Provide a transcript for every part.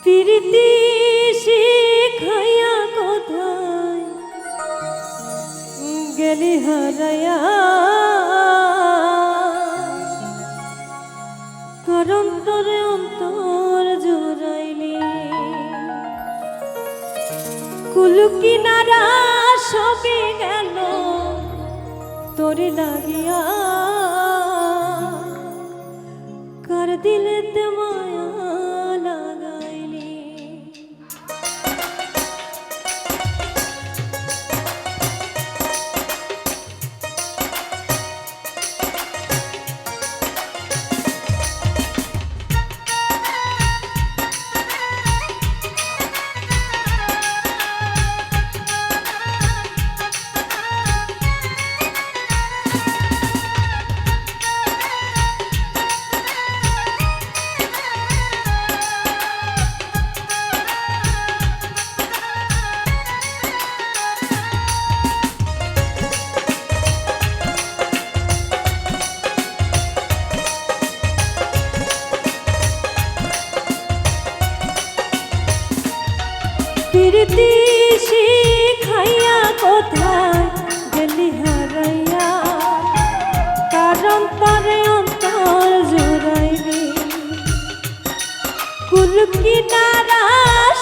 প্রীতি শিখাইয়া কোথায় গেলি হারাইয়া, করম তোরে অন্তর জোড়াইলি, কুল কিনারা সবে গেল তোরে লাগিয়া, কার দিলেতে মায়া লাগাইলি। প্রীতি শিখাইয়া কোথায় গেলি হারাইয়া, কারণ তরে অন্তর জোড়াইলি, কুল কিনারা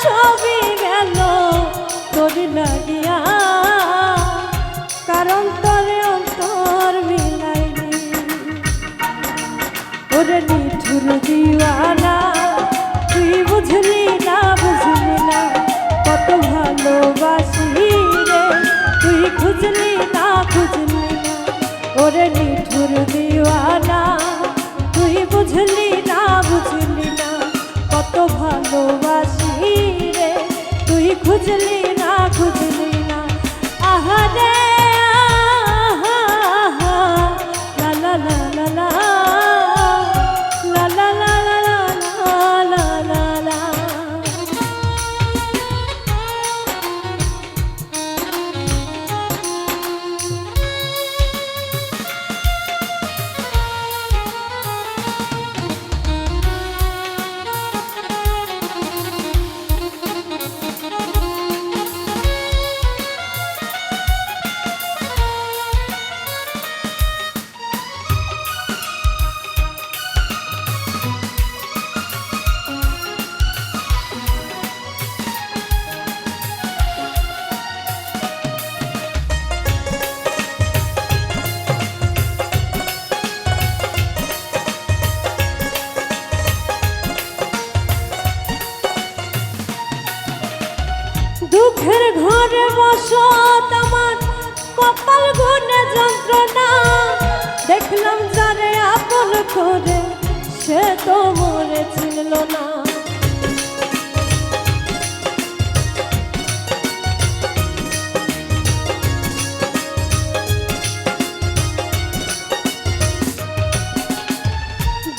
সবে গেল তোরে লাগিয়া, কারণ তরে অন্তর মিলাইলি। ওরে নিঠুর দিওয়ানা তুই বুঝলি না, বুঝলি না কত ভালোবাসি রে, তুই খুঁজলি না, খুঁজলি না। ওরে নিঠুর দিওয়ানা তুই বুঝলি না, বুঝলি না কত ভালোবাসি রে, তুই খুঁজলি না, খুঁজলি না। আহারে আহা আহা, লা লা লা লা লা, লা লা লা লা লা লা লা। দুঃখের ঘরে বসত আমার, কপাল গুনে যন্ত্রণা, দেখলাম যারে আপন করে সে তো মরে চিনল না।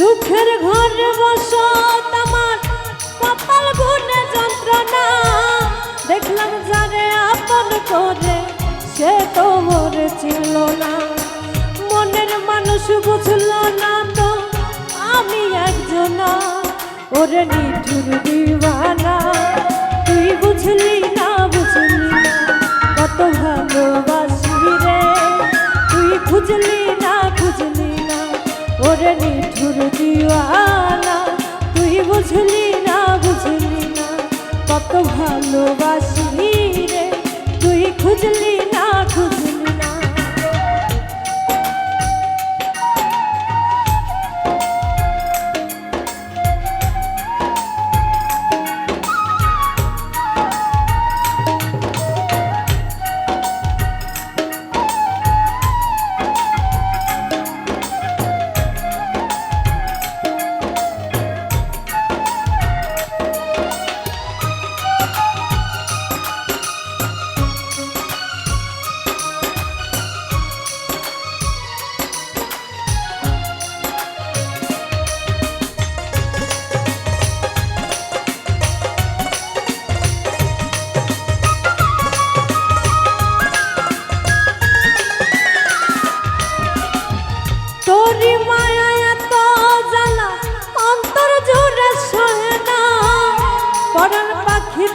দুঃখের ঘরে বসত আমার, কপাল গুনে যন্ত্রণা, দেখলাম যারে আপন করে সে তো মরে ছিল না। মনের মানুষ বুঝল না তো আমি একজনা, ওরে নিঠুর দিওয়ানা তুই বুঝলি না, বুঝলি না কত ভালোবাসি রে, তুই খুঁজলি না, খুঁজলি না। ওরে নিঠুর দিওয়ানা তুই বুঝলি না, বুঝলি না কত ভালোবাসি রে, তুই খুঁজলি না, খুঁজলি না।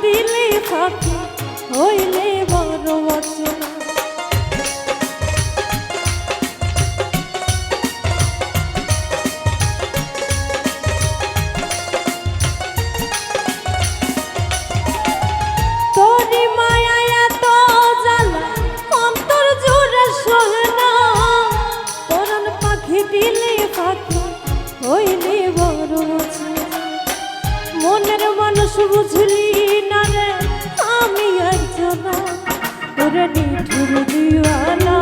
দিলে ফাঁকি হইলে বড় অচেনা। তোরি মায়া এত জ্বালা অন্তর জুড়ে সহে না, পরাণ পাখি দিলে ফাঁকি হইলে বড় অচেনা। মনের মানুষ বুঝলি না রে আমি একজনা, ওরে নিঠুর দিওয়ানা।